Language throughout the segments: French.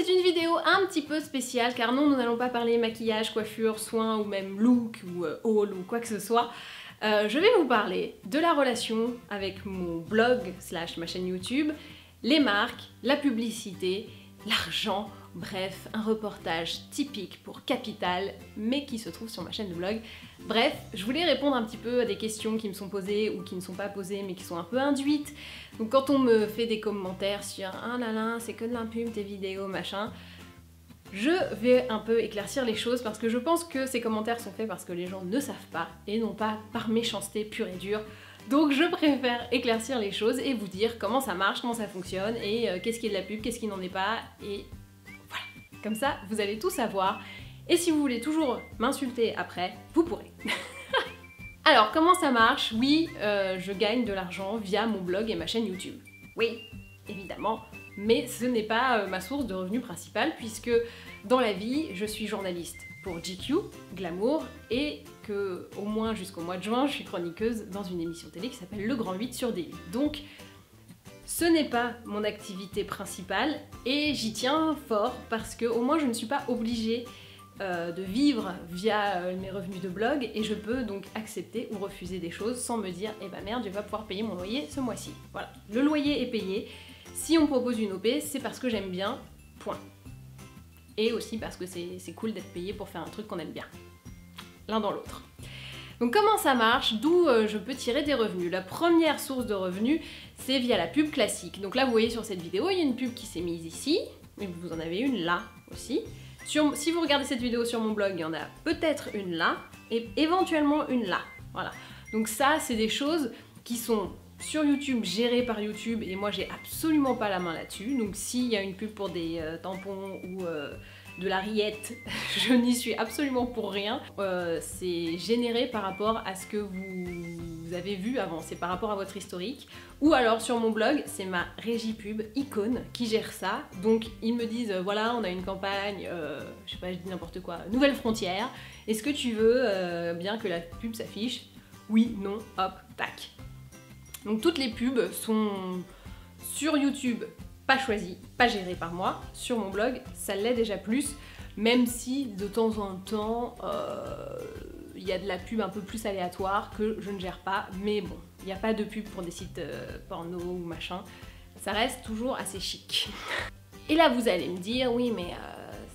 c'est une vidéo un petit peu spéciale car non, nous n'allons pas parler maquillage, coiffure, soins ou même look ou haul ou quoi que ce soit. Je vais vous parler de la relation avec mon blog slash ma chaîne YouTube, les marques, la publicité, l'argent, bref, un reportage typique pour Capital, mais qui se trouve sur ma chaîne de blog. Bref, je voulais répondre un petit peu à des questions qui me sont posées ou qui ne sont pas posées mais qui sont un peu induites. Donc quand on me fait des commentaires sur « Ah là là, c'est que de l'impub tes vidéos, machin », je vais un peu éclaircir les choses parce que je pense que ces commentaires sont faits parce que les gens ne savent pas et non pas par méchanceté pure et dure. Donc je préfère éclaircir les choses et vous dire comment ça marche, comment ça fonctionne et qu'est-ce qui est de la pub, qu'est-ce qui n'en est pas, et voilà. Comme ça, vous allez tout savoir. Et si vous voulez toujours m'insulter après, vous pourrez. Alors, comment ça marche? Oui, je gagne de l'argent via mon blog et ma chaîne YouTube. Oui, évidemment, mais ce n'est pas ma source de revenus principale puisque dans la vie, je suis journaliste pour GQ, Glamour, et que au moins jusqu'au mois de juin, je suis chroniqueuse dans une émission télé qui s'appelle Le Grand 8 sur Daily. Donc, ce n'est pas mon activité principale et j'y tiens fort parce que au moins je ne suis pas obligée de vivre via mes revenus de blog et je peux donc accepter ou refuser des choses sans me dire eh ben merde, je vais pas pouvoir payer mon loyer ce mois-ci. Voilà, le loyer est payé. Si on me propose une OP, c'est parce que j'aime bien, point. Et aussi parce que c'est cool d'être payé pour faire un truc qu'on aime bien. L'un dans l'autre. Donc comment ça marche? D'où je peux tirer des revenus? La première source de revenus, c'est via la pub classique. Donc là, vous voyez sur cette vidéo, il y a une pub qui s'est mise ici, et vous en avez une là aussi. Si vous regardez cette vidéo sur mon blog, il y en a peut-être une là, et éventuellement une là. Voilà. Donc ça, c'est des choses qui sont sur YouTube, gérées par YouTube, et moi j'ai absolument pas la main là-dessus. Donc s'il y a une pub pour des tampons ou de la rillette, je n'y suis absolument pour rien. C'est généré par rapport à ce que vous avez vu avant, c'est par rapport à votre historique. Ou alors sur mon blog, c'est ma régie pub Icône qui gère ça. Donc ils me disent voilà, on a une campagne, je sais pas, je dis n'importe quoi, Nouvelle Frontière. Est-ce que tu veux bien que la pub s'affiche? Oui, non, hop, tac. Donc toutes les pubs sont sur YouTube, pas choisies, pas gérées par moi. Sur mon blog, ça l'est déjà plus, même si de temps en temps, il y a de la pub un peu plus aléatoire que je ne gère pas. Mais bon, il n'y a pas de pub pour des sites porno ou machin. Ça reste toujours assez chic. Et là, vous allez me dire, oui, mais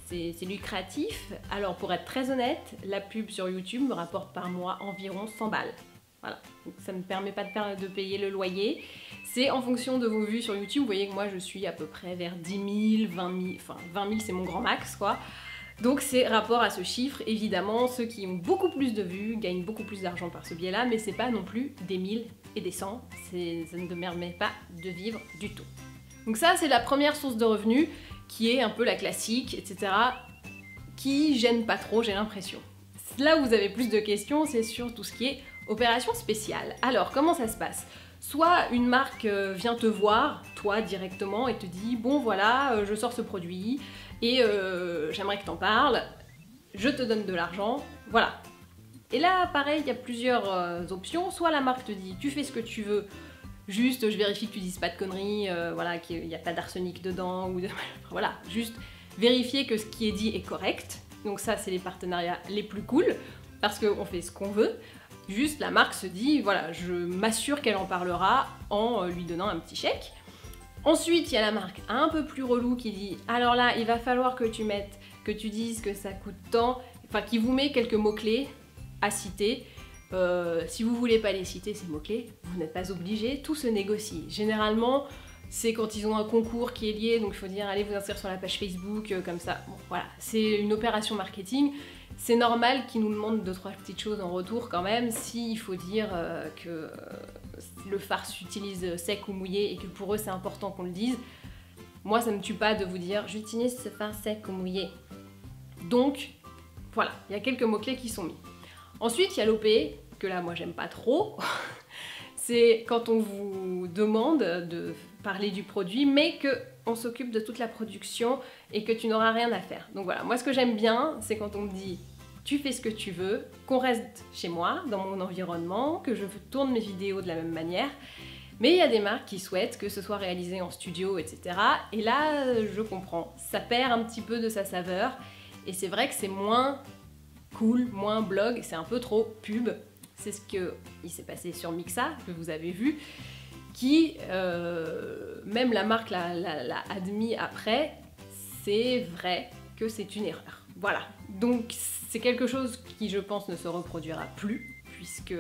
c'est lucratif. Alors pour être très honnête, la pub sur YouTube me rapporte par mois environ 100 balles. Voilà, donc ça ne me permet pas de payer le loyer. C'est en fonction de vos vues sur YouTube. Vous voyez que moi je suis à peu près vers 10 000, 20 000, enfin 20 000 c'est mon grand max quoi. Donc c'est rapport à ce chiffre, évidemment, ceux qui ont beaucoup plus de vues gagnent beaucoup plus d'argent par ce biais-là, mais c'est pas non plus des 1000 et des 100, ça ne me permet pas de vivre du tout. Donc ça c'est la première source de revenus, qui est un peu la classique, etc., qui gêne pas trop, j'ai l'impression. Là où vous avez plus de questions, c'est sur tout ce qui est opération spéciale. Alors, comment ça se passe? Soit une marque vient te voir, toi directement, et te dit « Bon voilà, je sors ce produit, et j'aimerais que t'en parles, je te donne de l'argent, voilà. » Et là, pareil, il y a plusieurs options. Soit la marque te dit « Tu fais ce que tu veux, juste je vérifie que tu dises pas de conneries, voilà, qu'il n'y a pas d'arsenic dedans, ou de... voilà, juste vérifier que ce qui est dit est correct. » Donc ça, c'est les partenariats les plus cool, parce qu'on fait ce qu'on veut. Juste, la marque se dit, voilà, je m'assure qu'elle en parlera en lui donnant un petit chèque. Ensuite, il y a la marque un peu plus relou qui dit, alors là, il va falloir que tu dises que ça coûte tant, enfin, qui vous met quelques mots-clés à citer. Si vous voulez pas les citer, ces mots-clés, vous n'êtes pas obligé, tout se négocie. Généralement, c'est quand ils ont un concours qui est lié, donc il faut dire, allez vous inscrire sur la page Facebook, comme ça. Bon, voilà, c'est une opération marketing. C'est normal qu'ils nous demandent 2-3 petites choses en retour quand même, s'il faut dire que le fard s'utilise sec ou mouillé et que pour eux c'est important qu'on le dise. Moi ça me tue pas de vous dire j'utilise ce fard sec ou mouillé. Donc voilà, il y a quelques mots-clés qui sont mis. Ensuite il y a l'OP, que là moi j'aime pas trop. C'est quand on vous demande de parler du produit, mais qu'on s'occupe de toute la production et que tu n'auras rien à faire. Donc voilà, moi ce que j'aime bien, c'est quand on me dit tu fais ce que tu veux, qu'on reste chez moi, dans mon environnement, que je tourne mes vidéos de la même manière. Mais il y a des marques qui souhaitent que ce soit réalisé en studio, etc. Et là, je comprends, ça perd un petit peu de sa saveur, et c'est vrai que c'est moins cool, moins blog, c'est un peu trop pub. C'est ce qu'il s'est passé sur Mixa, que vous avez vu, qui, même la marque l'a admis après, c'est vrai que c'est une erreur. Voilà, donc c'est quelque chose qui, je pense, ne se reproduira plus, puisque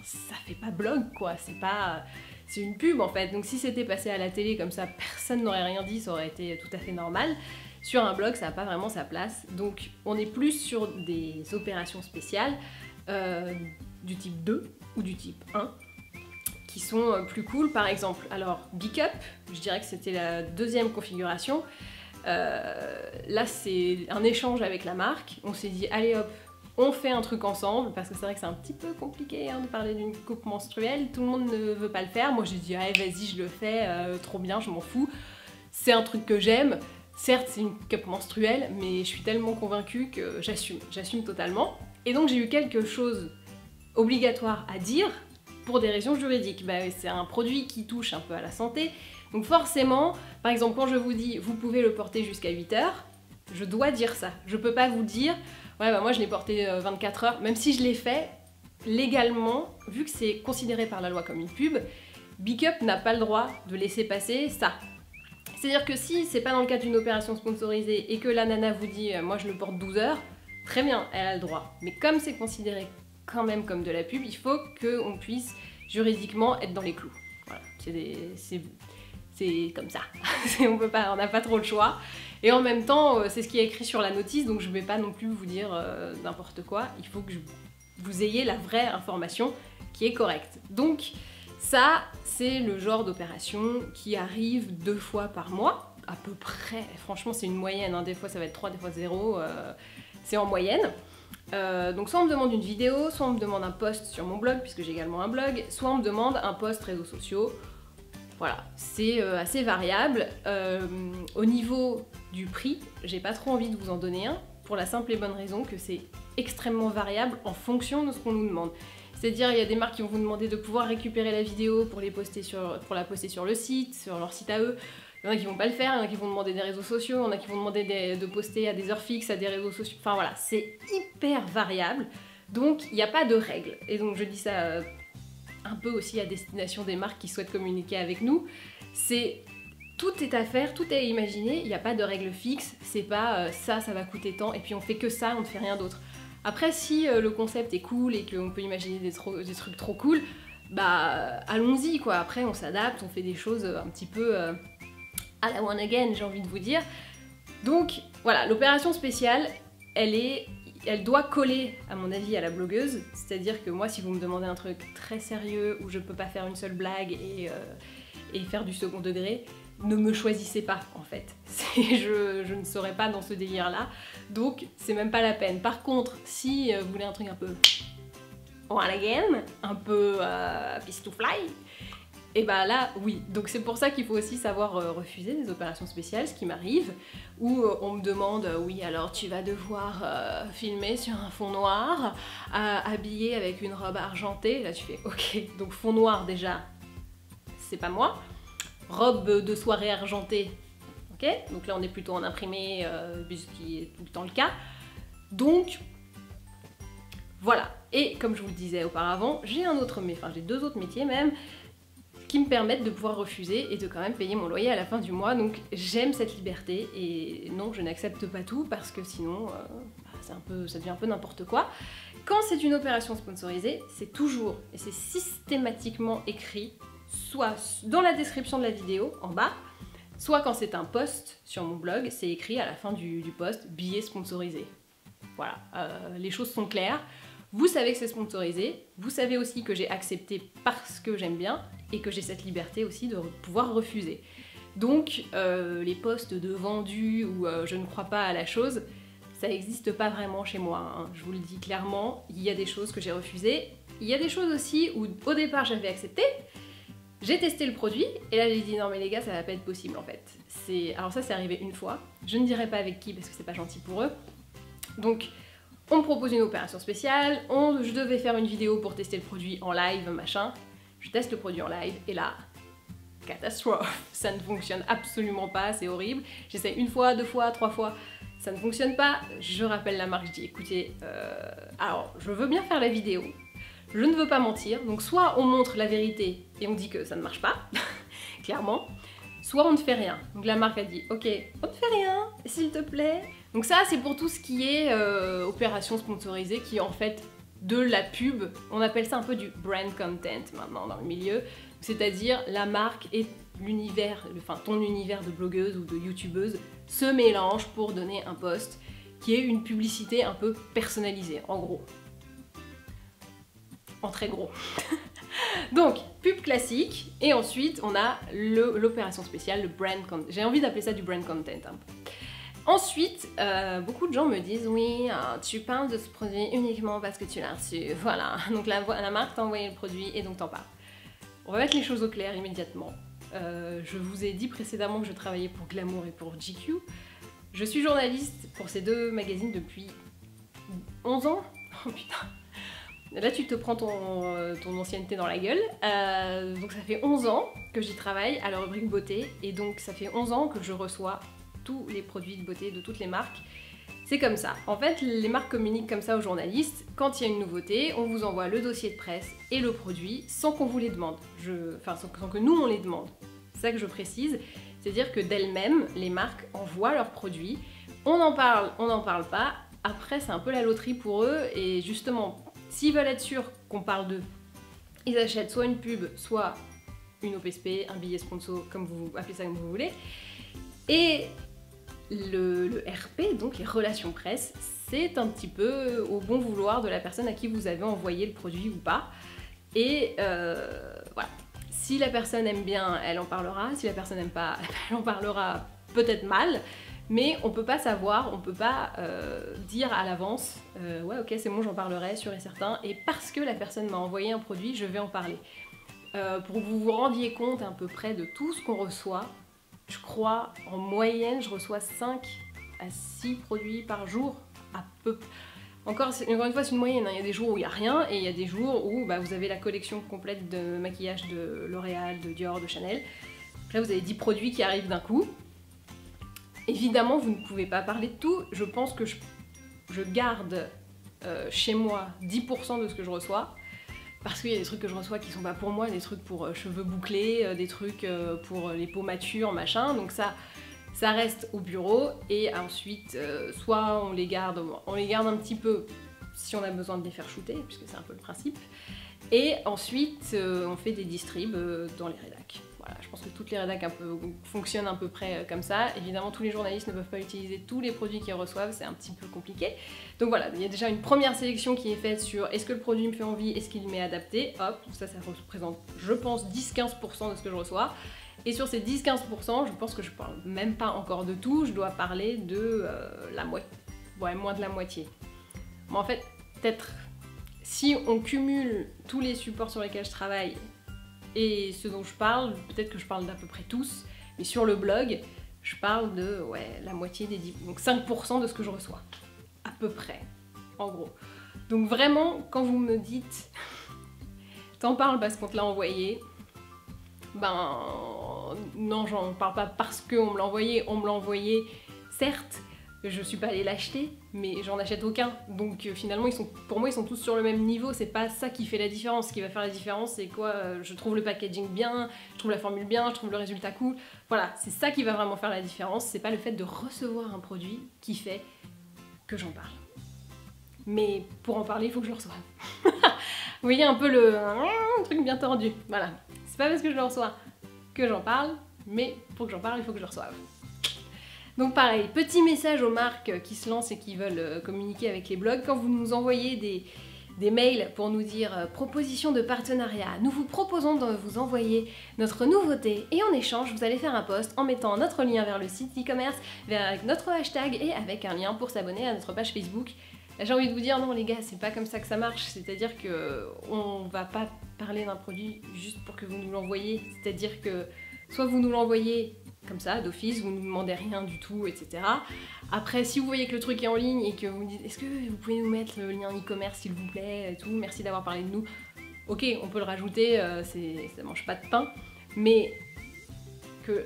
ça fait pas blog, quoi, c'est une pub en fait. Donc si c'était passé à la télé comme ça, personne n'aurait rien dit, ça aurait été tout à fait normal. Sur un blog, ça n'a pas vraiment sa place. Donc on est plus sur des opérations spéciales du type 2 ou du type 1 qui sont plus cool. Par exemple, alors Big Up, je dirais que c'était la deuxième configuration. Là c'est un échange avec la marque. On s'est dit allez hop, on fait un truc ensemble, parce que c'est vrai que c'est un petit peu compliqué de parler d'une coupe menstruelle, tout le monde ne veut pas le faire. Moi j'ai dit allez vas-y je le fais, trop bien, je m'en fous. C'est un truc que j'aime. Certes, c'est une cup menstruelle, mais je suis tellement convaincue que j'assume totalement. Et donc j'ai eu quelque chose obligatoire à dire pour des raisons juridiques. C'est un produit qui touche un peu à la santé, donc forcément, par exemple, quand je vous dis vous pouvez le porter jusqu'à 8 heures, je dois dire ça. Je peux pas vous dire ouais moi je l'ai porté 24 heures, même si je l'ai fait légalement, vu que c'est considéré par la loi comme une pub, Big Up n'a pas le droit de laisser passer ça. C'est-à-dire que si c'est pas dans le cadre d'une opération sponsorisée et que la nana vous dit moi je le porte 12 heures, très bien, elle a le droit. Mais comme c'est considéré quand même comme de la pub, il faut qu'on puisse juridiquement être dans les clous. Voilà, c'est comme ça. On n'a pas trop le choix. Et en même temps, c'est ce qui est écrit sur la notice, donc je vais pas non plus vous dire n'importe quoi. Il faut que vous ayez la vraie information qui est correcte. Donc ça, c'est le genre d'opération qui arrive 2 fois par mois, à peu près. Franchement, c'est une moyenne, hein. Des fois ça va être 3, des fois 0, c'est en moyenne. Donc soit on me demande une vidéo, soit on me demande un post sur mon blog, puisque j'ai également un blog, soit on me demande un post réseaux sociaux. Voilà, c'est assez variable. Au niveau du prix, j'ai pas trop envie de vous en donner un, pour la simple et bonne raison que c'est extrêmement variable en fonction de ce qu'on nous demande. C'est-à-dire, il y a des marques qui vont vous demander de pouvoir récupérer la vidéo pour la poster sur le site, sur leur site à eux. Il y en a qui vont pas le faire, il y en a qui vont demander des réseaux sociaux, il y en a qui vont demander de poster à des heures fixes, à des réseaux sociaux. Enfin voilà, c'est hyper variable. Donc, il n'y a pas de règles. Et donc, je dis ça un peu aussi à destination des marques qui souhaitent communiquer avec nous. Tout est à faire, tout est à imaginer, il n'y a pas de règles fixes. C'est pas ça va coûter tant, et puis on fait que ça, on ne fait rien d'autre. Après, si le concept est cool et qu'on peut imaginer des trucs trop cool, allons-y quoi. Après, on s'adapte, on fait des choses un petit peu à la one again, j'ai envie de vous dire. Donc voilà, l'opération spéciale, elle doit coller, à mon avis, à la blogueuse. C'est-à-dire que moi, si vous me demandez un truc très sérieux où je peux pas faire une seule blague et faire du second degré, ne me choisissez pas en fait. Je ne serai pas dans ce délire là, donc c'est même pas la peine. Par contre, si vous voulez un truc un peu one again, un peu pistoufly, et là oui. Donc c'est pour ça qu'il faut aussi savoir refuser des opérations spéciales, ce qui m'arrive, où on me demande oui alors tu vas devoir filmer sur un fond noir, habillé avec une robe argentée. Là tu fais ok, donc fond noir déjà, c'est pas moi. Robe de soirée argentée, ok, donc là on est plutôt en imprimé, ce qui est tout le temps le cas. Donc voilà, et comme je vous le disais auparavant, j'ai j'ai 2 autres métiers même qui me permettent de pouvoir refuser et de quand même payer mon loyer à la fin du mois. Donc j'aime cette liberté, et non, je n'accepte pas tout parce que sinon ça devient un peu n'importe quoi. Quand c'est une opération sponsorisée, c'est toujours et c'est systématiquement écrit soit dans la description de la vidéo en bas, soit quand c'est un post sur mon blog, c'est écrit à la fin du post billet sponsorisé. Voilà, les choses sont claires. Vous savez que c'est sponsorisé, vous savez aussi que j'ai accepté parce que j'aime bien et que j'ai cette liberté aussi de pouvoir refuser. Donc les posts de vendus ou je ne crois pas à la chose, ça n'existe pas vraiment chez moi, hein. Je vous le dis clairement, il y a des choses que j'ai refusées, il y a des choses aussi où au départ j'avais accepté. J'ai testé le produit et là j'ai dit non mais les gars ça va pas être possible en fait. Alors ça c'est arrivé une fois, je ne dirai pas avec qui parce que c'est pas gentil pour eux. Donc on me propose une opération spéciale, je devais faire une vidéo pour tester le produit en live machin. Je teste le produit en live et là, catastrophe, ça ne fonctionne absolument pas, c'est horrible. J'essaie une fois, deux fois, trois fois, ça ne fonctionne pas. Je rappelle la marque, je dis écoutez, alors je veux bien faire la vidéo, je ne veux pas mentir, donc soit on montre la vérité et on dit que ça ne marche pas, clairement, soit on ne fait rien. Donc la marque a dit ok, on ne fait rien, s'il te plaît. Donc ça c'est pour tout ce qui est opération sponsorisée, qui est en fait de la pub. On appelle ça un peu du brand content maintenant dans le milieu. C'est-à-dire la marque et l'univers, enfin ton univers de blogueuse ou de youtubeuse se mélangent pour donner un post qui est une publicité un peu personnalisée, en gros. En très gros. Donc, pub classique, et ensuite on a l'opération spéciale, le brand content. J'ai envie d'appeler ça du brand content un peu. Ensuite, beaucoup de gens me disent oui, tu parles de ce produit uniquement parce que tu l'as reçu, voilà. Donc la marque t'a envoyé le produit et donc t'en parles. On va mettre les choses au clair immédiatement. Je vous ai dit précédemment que je travaillais pour Glamour et pour GQ. Je suis journaliste pour ces deux magazines depuis 11 ans. Oh putain. Là tu te prends ton ancienneté dans la gueule. Donc ça fait 11 ans que j'y travaille à la rubrique beauté. Et donc ça fait 11 ans que je reçois tous les produits de beauté de toutes les marques. C'est comme ça. En fait, les marques communiquent comme ça aux journalistes. Quand il y a une nouveauté, on vous envoie le dossier de presse et le produit sans qu'on vous les demande. Enfin, sans que nous, on les demande. C'est ça que je précise. C'est-à-dire que d'elles-mêmes, les marques envoient leurs produits. On en parle, on n'en parle pas. Après, c'est un peu la loterie pour eux. Et justement, s'ils veulent être sûrs qu'on parle d'eux, ils achètent soit une pub, soit une OPSP, un billet sponsor, comme vous appelez ça comme vous voulez. Et le RP, donc les relations presse, c'est un petit peu au bon vouloir de la personne à qui vous avez envoyé le produit ou pas. Et voilà. Si la personne aime bien, elle en parlera. Si la personne n'aime pas, elle en parlera peut-être mal. Mais on peut pas savoir, on peut pas dire à l'avance ouais ok c'est bon j'en parlerai sûr et certain. Et parce que la personne m'a envoyé un produit, je vais en parler. Pour que vous vous rendiez compte à peu près de tout ce qu'on reçoit, je crois, en moyenne, je reçois 5 à 6 produits par jour, à peu. Encore une fois, c'est une moyenne, hein. Il y a des jours où il n'y a rien, et il y a des jours où vous avez la collection complète de maquillage de L'Oréal, de Dior, de Chanel. Là, vous avez 10 produits qui arrivent d'un coup. Évidemment, vous ne pouvez pas parler de tout. Je pense que je garde chez moi 10% de ce que je reçois. Parce qu'il y a des trucs que je reçois qui sont pas pour moi, des trucs pour cheveux bouclés, des trucs pour les peaux matures, machin. Donc ça reste au bureau et ensuite, soit on les garde un petit peu si on a besoin de les faire shooter, puisque c'est un peu le principe. Et ensuite, on fait des distribs dans les rédacs. Voilà, je pense que toutes les rédacs fonctionnent à peu près comme ça. Évidemment, tous les journalistes ne peuvent pas utiliser tous les produits qu'ils reçoivent, c'est un petit peu compliqué. Donc voilà, il y a déjà une première sélection qui est faite sur est-ce que le produit me fait envie, est-ce qu'il m'est adapté. Hop, ça représente, je pense, 10-15% de ce que je reçois. Et sur ces 10-15%, je pense que je parle même pas encore de tout, je dois parler de la moitié. Ouais, moins de la moitié. Mais en fait, peut-être, si on cumule tous les supports sur lesquels je travaille et ce dont je parle, peut-être que je parle d'à peu près tous, mais sur le blog, je parle de la moitié des 10, donc 5% de ce que je reçois. À peu près, en gros. Donc vraiment, quand vous me dites t'en parles parce qu'on te l'a envoyé, ben non, j'en parle pas parce qu'on me l'a envoyé, certes, je suis pas allée l'acheter, mais j'en achète aucun. Donc finalement, pour moi, ils sont tous sur le même niveau, c'est pas ça qui fait la différence. Ce qui va faire la différence, c'est quoi? Je trouve le packaging bien, je trouve la formule bien, je trouve le résultat cool. Voilà, c'est ça qui va vraiment faire la différence, c'est pas le fait de recevoir un produit qui fait que j'en parle. Mais pour en parler, il faut que je le reçoive. Vous voyez un peu le truc bien tordu. Voilà, c'est pas parce que je le reçois que j'en parle, mais pour que j'en parle, il faut que je le reçoive. Donc pareil, petit message aux marques qui se lancent et qui veulent communiquer avec les blogs. Quand vous nous envoyez des mails pour nous dire proposition de partenariat, nous vous proposons de vous envoyer notre nouveauté et en échange, vous allez faire un post en mettant notre lien vers le site e-commerce, avec notre hashtag et avec un lien pour s'abonner à notre page Facebook. Là, j'ai envie de vous dire non les gars, c'est pas comme ça que ça marche, c'est-à-dire que on va pas parler d'un produit juste pour que vous nous l'envoyiez, c'est-à-dire que soit vous nous l'envoyez comme ça, d'office, vous ne nous demandez rien du tout, etc. Après, si vous voyez que le truc est en ligne et que vous me dites est-ce que vous pouvez nous mettre le lien e-commerce s'il vous plaît, et tout, merci d'avoir parlé de nous, ok, on peut le rajouter, ça mange pas de pain, mais que,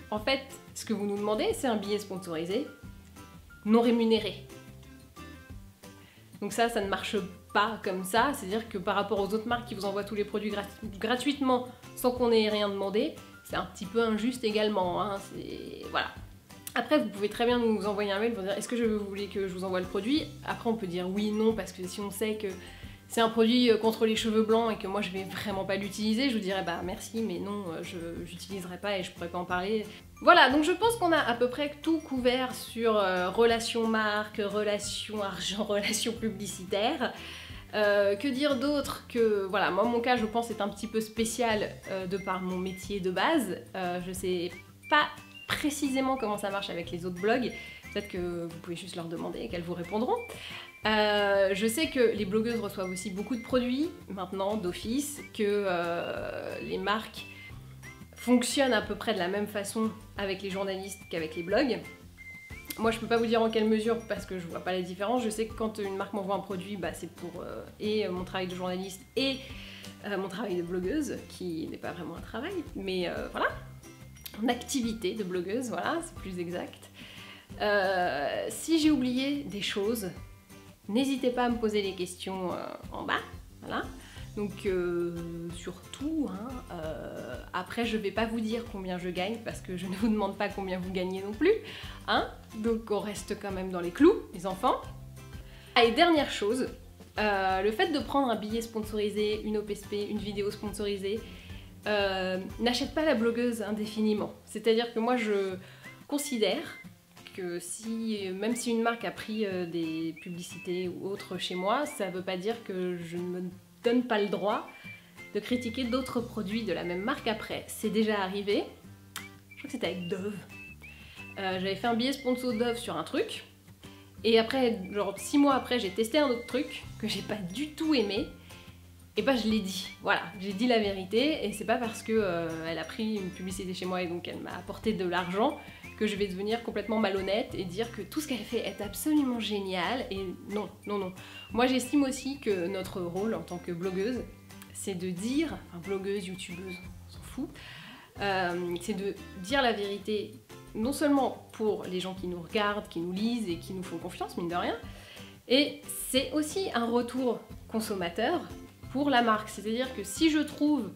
en fait, ce que vous nous demandez, c'est un billet sponsorisé, non rémunéré. Donc ça ne marche pas comme ça, c'est-à-dire que par rapport aux autres marques qui vous envoient tous les produits gratuitement sans qu'on ait rien demandé, c'est un petit peu injuste également, hein, voilà. Après, vous pouvez très bien nous envoyer un mail pour dire est-ce que vous voulez que je vous envoie le produit. Après, on peut dire oui, non, parce que si on sait que c'est un produit contre les cheveux blancs et que moi je vais vraiment pas l'utiliser, je vous dirais bah merci, mais non, je n'utiliserai pas et je pourrais pas en parler. Voilà, donc je pense qu'on a à peu près tout couvert sur relations marque, relations argent, relations publicitaires. Que dire d'autre que, voilà, moi mon cas je pense est un petit peu spécial de par mon métier de base. Je sais pas précisément comment ça marche avec les autres blogs, peut-être que vous pouvez juste leur demander et qu'elles vous répondront. Je sais que les blogueuses reçoivent aussi beaucoup de produits maintenant d'office, que les marques fonctionnent à peu près de la même façon avec les journalistes qu'avec les blogs. Moi je peux pas vous dire en quelle mesure parce que je vois pas la différence. Je sais que quand une marque m'envoie un produit, bah, c'est pour mon travail de journaliste et mon travail de blogueuse, qui n'est pas vraiment un travail, mais voilà, mon activité de blogueuse, voilà, c'est plus exact. Si j'ai oublié des choses, n'hésitez pas à me poser les questions en bas, voilà. Donc surtout, hein, après je vais pas vous dire combien je gagne parce que je ne vous demande pas combien vous gagnez non plus, hein. Donc on reste quand même dans les clous, les enfants. Ah, et dernière chose, le fait de prendre un billet sponsorisé, une OPSP, une vidéo sponsorisée, n'achète pas la blogueuse indéfiniment. C'est-à-dire que moi je considère que même si une marque a pris des publicités ou autres chez moi, ça veut pas dire que je ne me donne pas le droit de critiquer d'autres produits de la même marque après. C'est déjà arrivé, je crois que c'était avec Dove. J'avais fait un billet sponsor Dove sur un truc, et après, genre 6 mois après, j'ai testé un autre truc que j'ai pas du tout aimé, et bah je l'ai dit, voilà, j'ai dit la vérité, et c'est pas parce que elle a pris une publicité chez moi et donc elle m'a apporté de l'argent que je vais devenir complètement malhonnête et dire que tout ce qu'elle fait est absolument génial, et non, non, non. Moi j'estime aussi que notre rôle en tant que blogueuse, c'est de dire, enfin blogueuse, youtubeuse, on s'en fout, c'est de dire la vérité, non seulement pour les gens qui nous regardent, qui nous lisent et qui nous font confiance, mine de rien, et c'est aussi un retour consommateur pour la marque. C'est-à-dire que si je trouve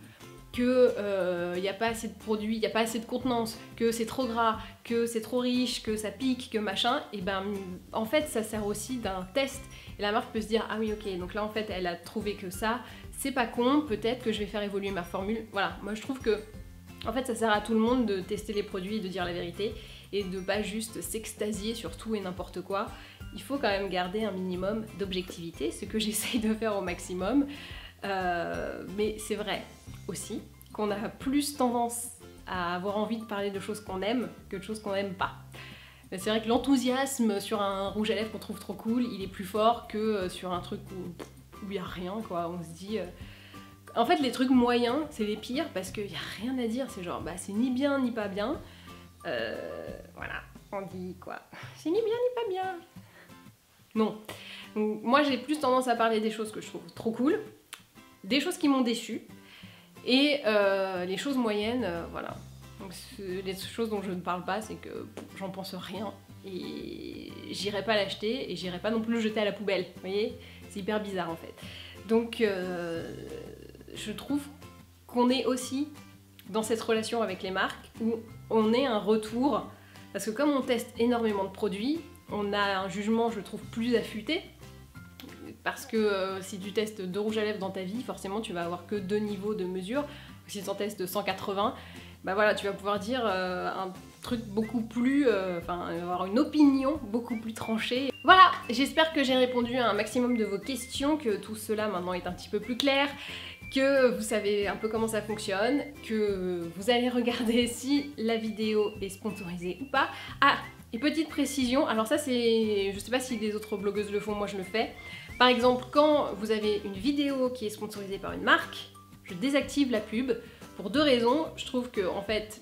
que y a pas assez de produits, il n'y a pas assez de contenance, que c'est trop gras, que c'est trop riche, que ça pique, que machin, et ben en fait ça sert aussi d'un test. Et la marque peut se dire ah oui ok, donc là en fait elle a trouvé que ça, c'est pas con, peut-être que je vais faire évoluer ma formule. Voilà, moi je trouve que en fait ça sert à tout le monde de tester les produits et de dire la vérité, et de pas juste s'extasier sur tout et n'importe quoi. Il faut quand même garder un minimum d'objectivité, ce que j'essaye de faire au maximum. Mais c'est vrai aussi qu'on a plus tendance à avoir envie de parler de choses qu'on aime que de choses qu'on n'aime pas. C'est vrai que l'enthousiasme sur un rouge à lèvres qu'on trouve trop cool, il est plus fort que sur un truc où il n'y a rien, quoi. On se dit... En fait, les trucs moyens, c'est les pires parce qu'il n'y a rien à dire. C'est genre, bah c'est ni bien ni pas bien. Voilà, on dit quoi? C'est ni bien ni pas bien. Non. Donc, moi, j'ai plus tendance à parler des choses que je trouve trop cool, des choses qui m'ont déçue, et les choses moyennes, voilà. Donc les choses dont je ne parle pas, c'est que j'en pense rien, et j'irai pas l'acheter, et j'irai pas non plus le jeter à la poubelle, vous voyez? C'est hyper bizarre en fait. Donc je trouve qu'on est aussi dans cette relation avec les marques, où on est un retour, parce que comme on teste énormément de produits, on a un jugement, je trouve, plus affûté. Parce que si tu testes 2 rouges à lèvres dans ta vie, forcément tu vas avoir que 2 niveaux de mesure. Si tu en testes 180, bah voilà, tu vas pouvoir dire un truc beaucoup plus... Enfin, avoir une opinion beaucoup plus tranchée. Voilà, j'espère que j'ai répondu à un maximum de vos questions, que tout cela maintenant est un petit peu plus clair, que vous savez un peu comment ça fonctionne, que vous allez regarder si la vidéo est sponsorisée ou pas. Ah, et petite précision, alors ça c'est... Je sais pas si les autres blogueuses le font, moi je le fais. Par exemple, quand vous avez une vidéo qui est sponsorisée par une marque, je désactive la pub pour 2 raisons. Je trouve que, en fait,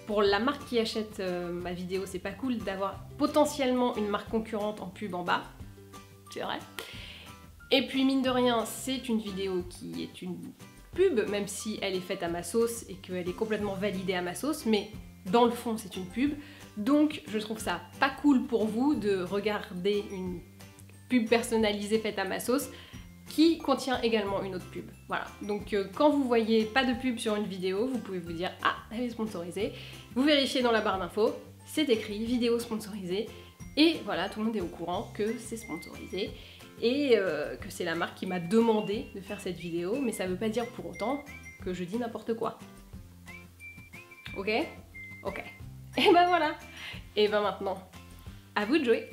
pour la marque qui achète ma vidéo, c'est pas cool d'avoir potentiellement une marque concurrente en pub en bas. C'est vrai. Et puis mine de rien, c'est une vidéo qui est une pub, même si elle est faite à ma sauce et qu'elle est complètement validée à ma sauce, mais dans le fond c'est une pub. Donc je trouve ça pas cool pour vous de regarder une pub personnalisée faite à ma sauce qui contient également une autre pub. Voilà, donc quand vous voyez pas de pub sur une vidéo, vous pouvez vous dire « Ah, elle est sponsorisée ». Vous vérifiez dans la barre d'infos, c'est écrit « Vidéo sponsorisée ». Et voilà, tout le monde est au courant que c'est sponsorisé et que c'est la marque qui m'a demandé de faire cette vidéo, mais ça veut pas dire pour autant que je dis n'importe quoi. Ok? Ok. Et ben voilà. Et ben maintenant, à vous de jouer.